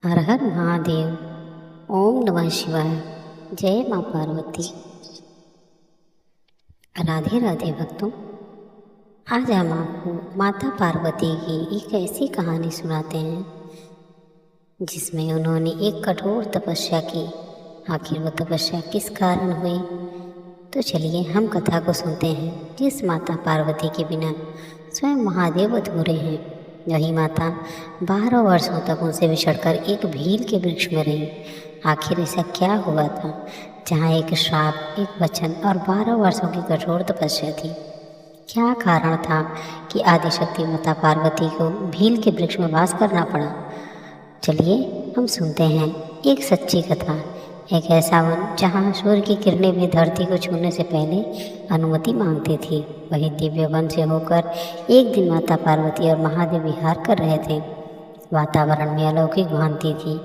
हर हर महादेव। ओम नमः शिवाय। जय माँ पार्वती। राधे राधे भक्तों। आज हम आपको माता पार्वती की एक ऐसी कहानी सुनाते हैं जिसमें उन्होंने एक कठोर तपस्या की। आखिर वो तपस्या किस कारण हुई, तो चलिए हम कथा को सुनते हैं। जिस माता पार्वती के बिना स्वयं महादेव अधूरे हैं, वही माता 12 वर्षों तक उनसे बिछड़कर एक भील के वृक्ष में रही। आखिर ऐसा क्या हुआ था जहाँ एक श्राप, एक वचन और 12 वर्षों की कठोर तपस्या थी? क्या कारण था कि आदिशक्ति माता पार्वती को भील के वृक्ष में वास करना पड़ा? चलिए हम सुनते हैं एक सच्ची कथा। एक ऐसा वन जहाँ सूर्य की किरणें भी धरती को छूने से पहले अनुमति मांगती थी। वही दिव्य वन से होकर एक दिन माता पार्वती और महादेव विहार कर रहे थे। वातावरण में अलौकिक भांति थी।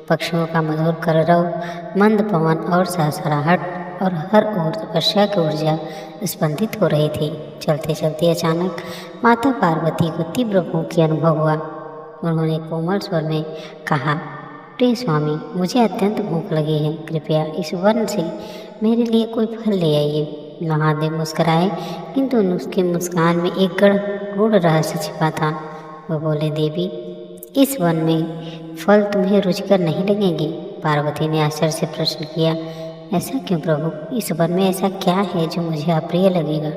पक्षियों का मधुर कलरव, मंद पवन और सरसराहट और हर ओर तपस्या की ऊर्जा स्पंदित हो रही थी। चलते चलते अचानक माता पार्वती को तीव्र भूख की अनुभव हुआ। उन्होंने कोमल स्वर में कहा, प्रिय स्वामी, मुझे अत्यंत भूख लगी है। कृपया इस वन से मेरे लिए कोई फल ले आइए। महादेव मुस्कुराए, किंतु उसके मुस्कान में एक गूढ़ रहस्य छिपा था। वो बोले, देवी, इस वन में फल तुम्हें रुचिकर नहीं लगेंगे। पार्वती ने आश्चर्य से प्रश्न किया, ऐसा क्यों प्रभु? इस वन में ऐसा क्या है जो मुझे अप्रिय लगेगा?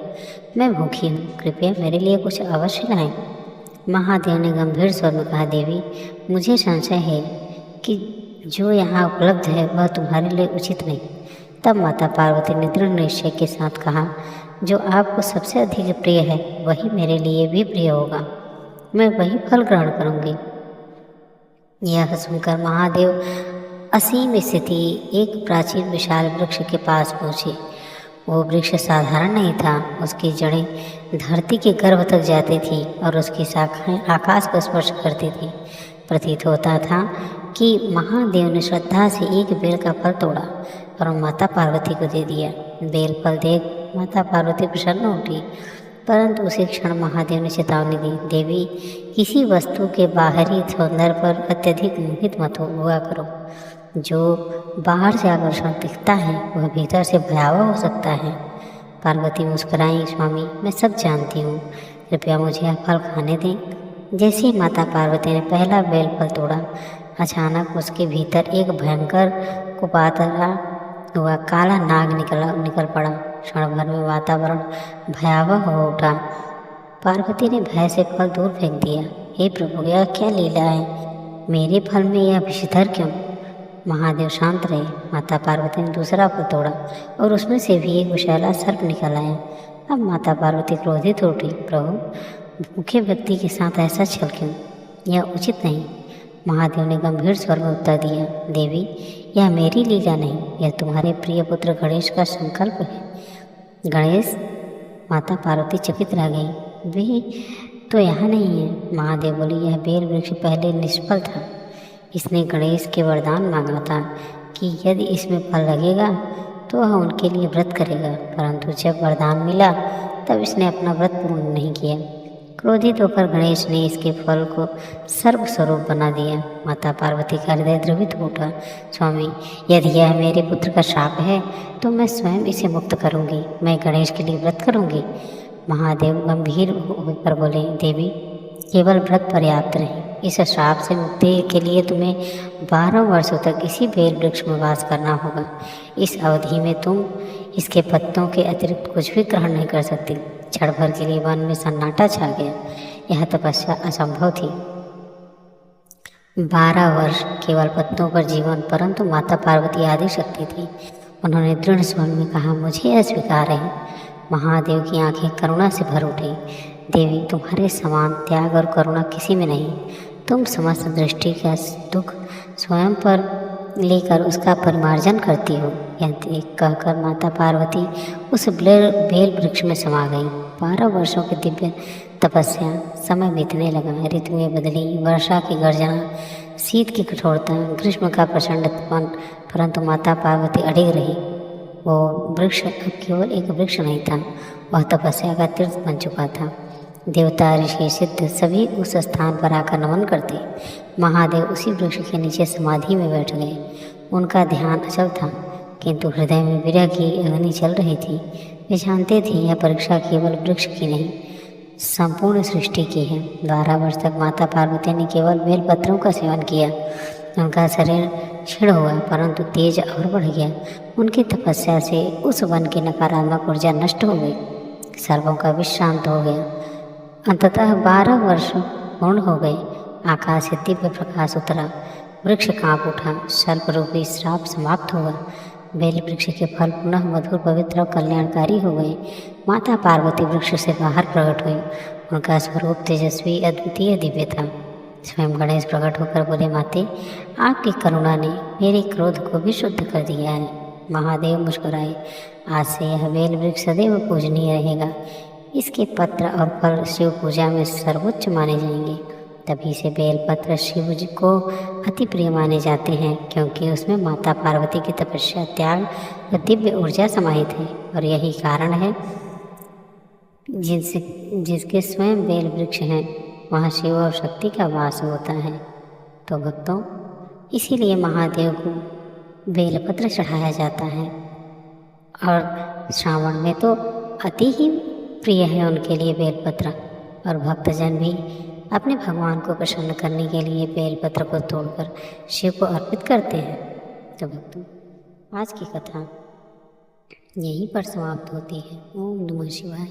मैं भूखी हूँ, कृपया मेरे लिए कुछ अवश्य लाएं। महादेव ने गंभीर स्वर में कहा, देवी, मुझे संशय है कि जो यहाँ उपलब्ध है वह तुम्हारे लिए उचित नहीं। तब माता पार्वती ने दृढ़ निश्चय के साथ कहा, जो आपको सबसे अधिक प्रिय है वही मेरे लिए भी प्रिय होगा। मैं वही फल ग्रहण करूँगी। यह सुनकर महादेव असीम स्थिति एक प्राचीन विशाल वृक्ष के पास पहुँचे। वो वृक्ष साधारण नहीं था। उसकी जड़ें धरती के गर्भ तक जाती थी और उसकी शाखाएं आकाश को स्पर्श करती थी। प्रतीत होता था कि महादेव ने श्रद्धा से एक बेल का फल तोड़ा और माता पार्वती को दे दिया। बेल फल देख माता पार्वती प्रसन्न उठी, परंतु उसी क्षण महादेव ने चेतावनी दी, देवी, किसी वस्तु के बाहरी सौंदर्य पर अत्यधिक मोहित मत हुआ करो। जो बाहर से आकर्षण दिखता है वह भीतर से भयावह हो सकता है। पार्वती मुस्कुराई, स्वामी, मैं सब जानती हूँ, कृपया मुझे यह फल खाने दें। जैसे ही माता पार्वती ने पहला बेल फल तोड़ा, अचानक उसके भीतर एक भयंकर कुपातरा हुआ काला नाग निकल पड़ा। क्षण भर में वातावरण भयावह हो उठा। पार्वती ने भय से फल दूर फेंक दिया। हे प्रभु, यह क्या लीला है? मेरे फल में यह विषधर क्यों? महादेव शांत रहे। माता पार्वती ने दूसरा फल तोड़ा और उसमें से भी एक विशाला सर्प निकल आया। अब माता पार्वती क्रोधित उठी, प्रभु, भूखे व्यक्ति के साथ ऐसा छल क्यों? यह उचित नहीं। महादेव ने गंभीर स्वर में उत्तर दिया, देवी, यह मेरी लीला नहीं, यह तुम्हारे प्रिय पुत्र गणेश का संकल्प है। गणेश? माता पार्वती चकित रह गई। वे तो यहाँ नहीं है। महादेव बोले, यह बेल वृक्ष पहले निष्फल था। इसने गणेश के वरदान मांगा था कि यदि इसमें फल लगेगा तो वह उनके लिए व्रत करेगा, परंतु जब वरदान मिला तब इसने अपना व्रत पूर्ण नहीं किया। क्रोधित होकर गणेश ने इसके फल को सर्प स्वरूप बना दिया। माता पार्वती का हृदय द्रवित हो उठा, स्वामी, यदि यह मेरे पुत्र का श्राप है तो मैं स्वयं इसे मुक्त करूंगी। मैं गणेश के लिए व्रत करूंगी। महादेव गंभीर होकर बोले, देवी, केवल व्रत पर्याप्त नहीं। इस श्राप से मुक्ति के लिए तुम्हें 12 वर्षों तक इसी बेल वृक्ष में वास करना होगा। इस अवधि में तुम इसके पत्तों के अतिरिक्त कुछ भी ग्रहण नहीं कर सकती। क्षण भर के लिए वन में सन्नाटा छा गया। यह तपस्या असंभव थी। 12 वर्ष केवल पत्तों पर जीवन, परंतु माता पार्वती आदि शक्ति थी। उन्होंने दृढ़ स्वर में कहा, मुझे यह स्वीकार है। महादेव की आंखें करुणा से भर उठी। देवी, तुम्हारे समान त्याग और करुणा किसी में नहीं। तुम समस्त दृष्टि का दुख स्वयं पर लेकर उसका परिमार्जन करती हो। यह देख कहकर माता पार्वती उस बेल वृक्ष में समा गई। 12 वर्षों की दिव्य तपस्या, समय बीतने लगा। ऋतुएं बदली, वर्षा की गर्जना, शीत की कठोरता, ग्रीष्म का प्रचंड तपन, परंतु माता पार्वती अड़िग रही। वो वृक्ष अब केवल एक वृक्ष नहीं था, वह तपस्या का तीर्थ बन चुका था। देवता, ऋषि, सिद्ध सभी उस स्थान पर आकर नमन करते। महादेव उसी वृक्ष के नीचे समाधि में बैठ गए। उनका ध्यान अचल था, किंतु हृदय में विरह की अग्नि चल रही थी। वे जानते थे यह परीक्षा केवल वृक्ष की नहीं, संपूर्ण सृष्टि की है। 12 वर्ष तक माता पार्वती ने केवल बेलपत्रों का सेवन किया। उनका शरीर क्षीण हुआ, परंतु तेज और बढ़ गया। उनकी तपस्या से उस वन की नकारात्मक ऊर्जा नष्ट हो गई, सर्वों का विष शांत हो गया। अंततः 12 वर्ष पूर्ण हो गए। आकाश से दिव्य प्रकाश उतरा, वृक्ष कांप उठा, सर्प रूपी श्राप समाप्त हुआ। बेल वृक्ष के फल पुनः मधुर, पवित्र और कल्याणकारी हो गए। माता पार्वती वृक्ष से बाहर प्रकट हुई। उनका स्वरूप तेजस्वी, अद्वितीय, दिव्य था। स्वयं गणेश प्रकट होकर बोले, माते, आपकी करुणा ने मेरे क्रोध को भी शुद्ध कर दिया है। महादेव मुस्कुराए, आज से यह बेल वृक्ष सदैव पूजनीय रहेगा। इसके पत्र और फल शिव पूजा में सर्वोच्च माने जाएंगे। तभी से बेलपत्र शिव जी को अति प्रिय माने जाते हैं, क्योंकि उसमें माता पार्वती की तपस्या, त्याग व दिव्य ऊर्जा समाहित है। और यही कारण है जिसके स्वयं बेल वृक्ष हैं, वहाँ शिव और शक्ति का वास होता है। तो भक्तों, इसीलिए महादेव को बेलपत्र चढ़ाया जाता है। और श्रावण में तो अति ही प्रिय है उनके लिए बेलपत्र। और भक्तजन भी अपने भगवान को प्रसन्न करने के लिए बेलपत्र को तोड़कर शिव को अर्पित करते हैं। तो भक्तों, आज की कथा यहीं पर समाप्त होती है। ओम नमः शिवाय।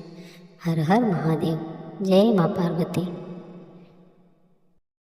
हर हर महादेव। जय माँ पार्वती।